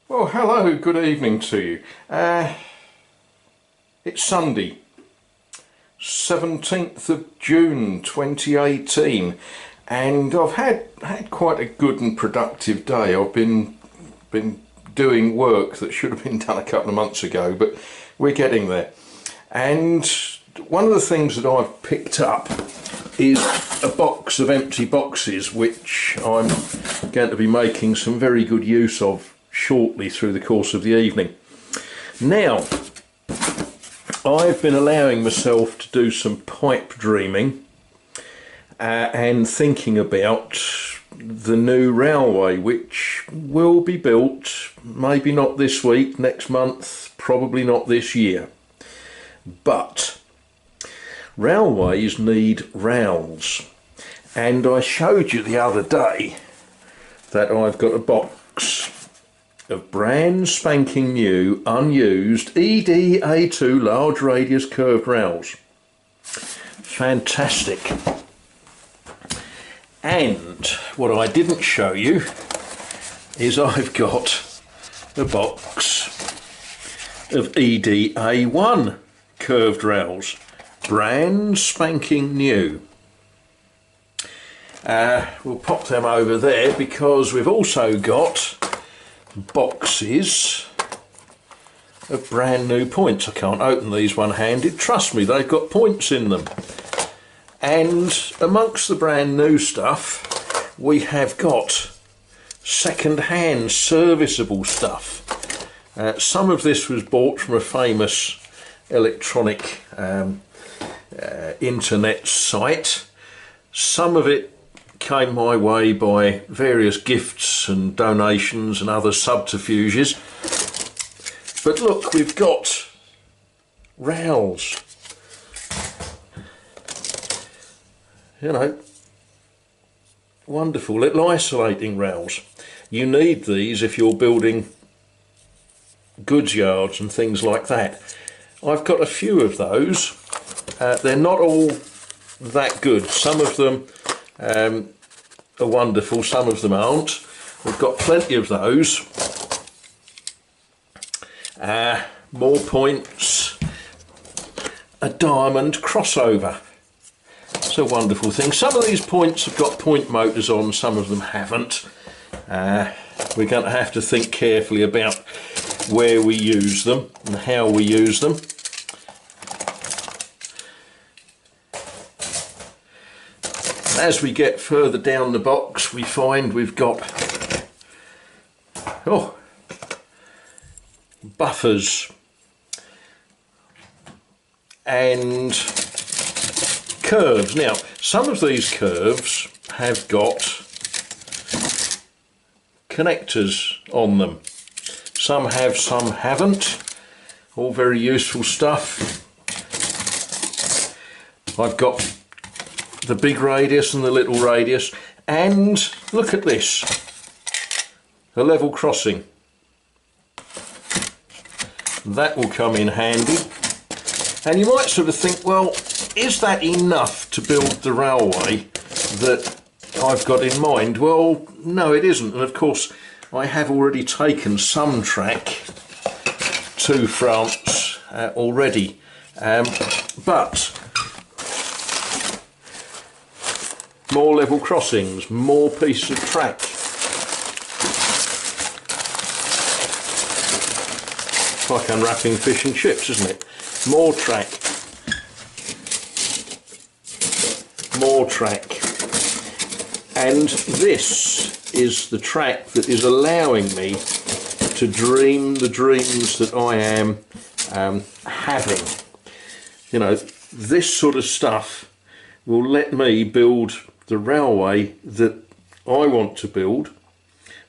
Well, hello, good evening to you. It's Sunday, 17th of June 2018, and I've had quite a good and productive day. I've been doing work that should have been done a couple of months ago, but we're getting there. And one of the things that I've picked up is a box of empty boxes, which I'm going to be making some very good use of shortly through the course of the evening. Now, I've been allowing myself to do some pipe dreaming and thinking about the new railway, which will be built, maybe not this week, next month, probably not this year. But railways need rails, and I showed you the other day that I've got a box of brand spanking new, unused EDA2 large radius curved rails. Fantastic. And what I didn't show you is I've got a box of EDA1 curved rails, brand spanking new. We'll pop them over there because we've also got boxes of brand new points. I can't open these one-handed, trust me, they've got points in them. And amongst the brand new stuff we have got second-hand serviceable stuff. Some of this was bought from a famous electronic internet site. Some of it came my way by various gifts and donations and other subterfuges. But look, we've got rails. You know, wonderful little isolating rails. You need these if you're building goods yards and things like that. I've got a few of those. They're not all that good. Some of them are wonderful, some of them aren't. We've got plenty of those. More points. A diamond crossover. It's a wonderful thing. Some of these points have got point motors on, some of them haven't. We're going to have to think carefully about where we use them and how we use them. As we get further down the box, we find we've got buffers and curves. Now, some of these curves have got connectors on them. Some have, some haven't. All very useful stuff. I've got the big radius and the little radius, and look at this, a level crossing. That will come in handy. And you might sort of think, well, is that enough to build the railway that I've got in mind? Well, no, it isn't. And of course, I have already taken some track to France already, but more level crossings, more pieces of track. It's like unwrapping fish and chips, isn't it? More track. More track. And this is the track that is allowing me to dream the dreams that I am having. You know, this sort of stuff will let me build the railway that I want to build,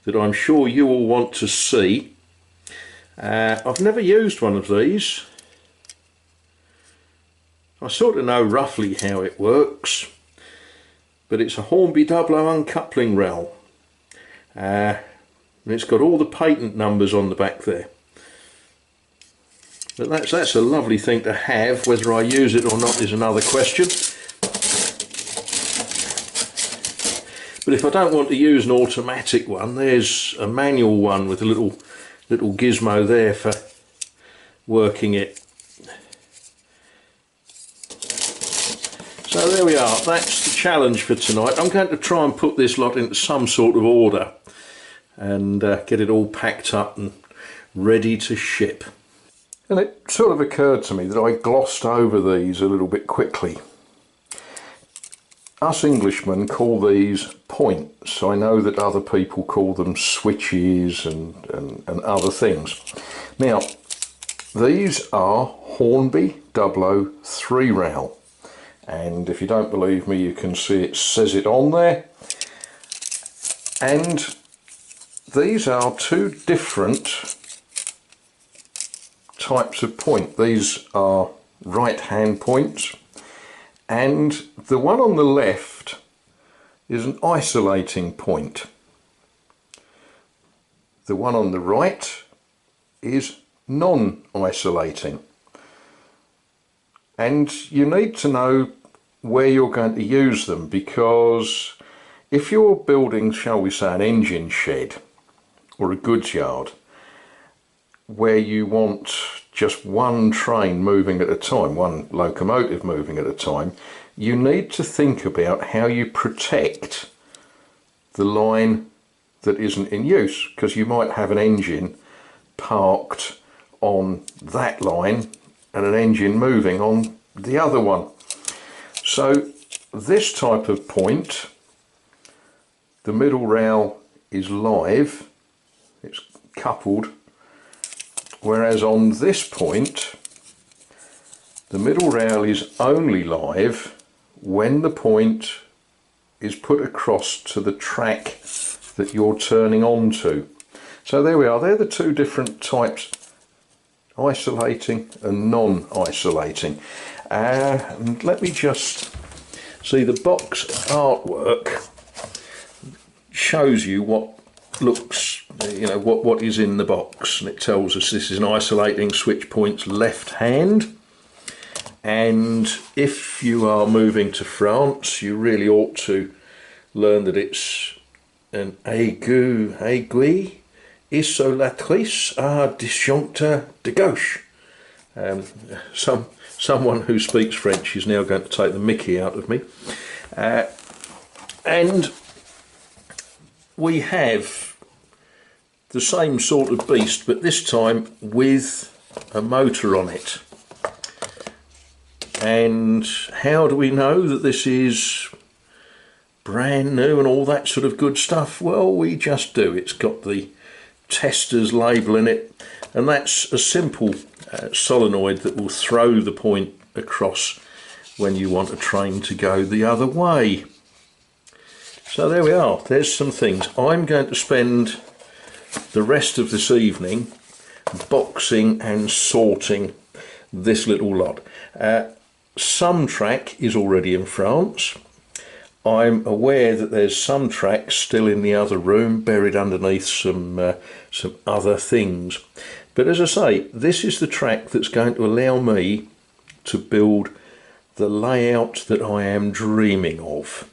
that I'm sure you all want to see. I've never used one of these. I sort of know roughly how it works, but it's a Hornby Dublo uncoupling rail. And it's got all the patent numbers on the back there. But that's a lovely thing to have. Whether I use it or not is another question. But if I don't want to use an automatic one, there's a manual one with a little little gizmo there for working it. So there we are, that's the challenge for tonight. I'm going to try and put this lot into some sort of order and get it all packed up and ready to ship. And it sort of occurred to me that I glossed over these a little bit quickly. Us Englishmen call these points. I know that other people call them switches and other things. Now, these are Hornby Dublo 3-rail. And if you don't believe me, you can see it says it on there. And these are two different types of point. These are right hand points, and the one on the left is an isolating point. The one on the right is non-isolating. And you need to know where you're going to use them, because if you're building, shall we say, an engine shed or a goods yard where you want just one train moving at a time, one locomotive moving at a time, you need to think about how you protect the line that isn't in use, because you might have an engine parked on that line and an engine moving on the other one. So this type of point, the middle rail is live, it's coupled, whereas on this point the middle rail is only live when the point is put across to the track that you're turning onto. So there we are, they're the two different types, isolating and non-isolating. And let me just see, the box artwork shows you what looks, you know, what is in the box, and it tells us this is an isolating switch points left hand. And if you are moving to France, you really ought to learn that it's an aiguille isolatrice à disjoncteur de gauche. Someone who speaks French is now going to take the mickey out of me. And we have the same sort of beast, but this time with a motor on it. And how do we know that this is brand new and all that sort of good stuff? Well, we just do. It's got the tester's label in it, and that's a simple solenoid that will throw the point across when you want a train to go the other way. So there we are, there's some things. I'm going to spend the rest of this evening boxing and sorting this little lot. Some track is already in France. I'm aware that there's some tracks still in the other room, buried underneath some other things. But as I say, this is the track that's going to allow me to build the layout that I am dreaming of.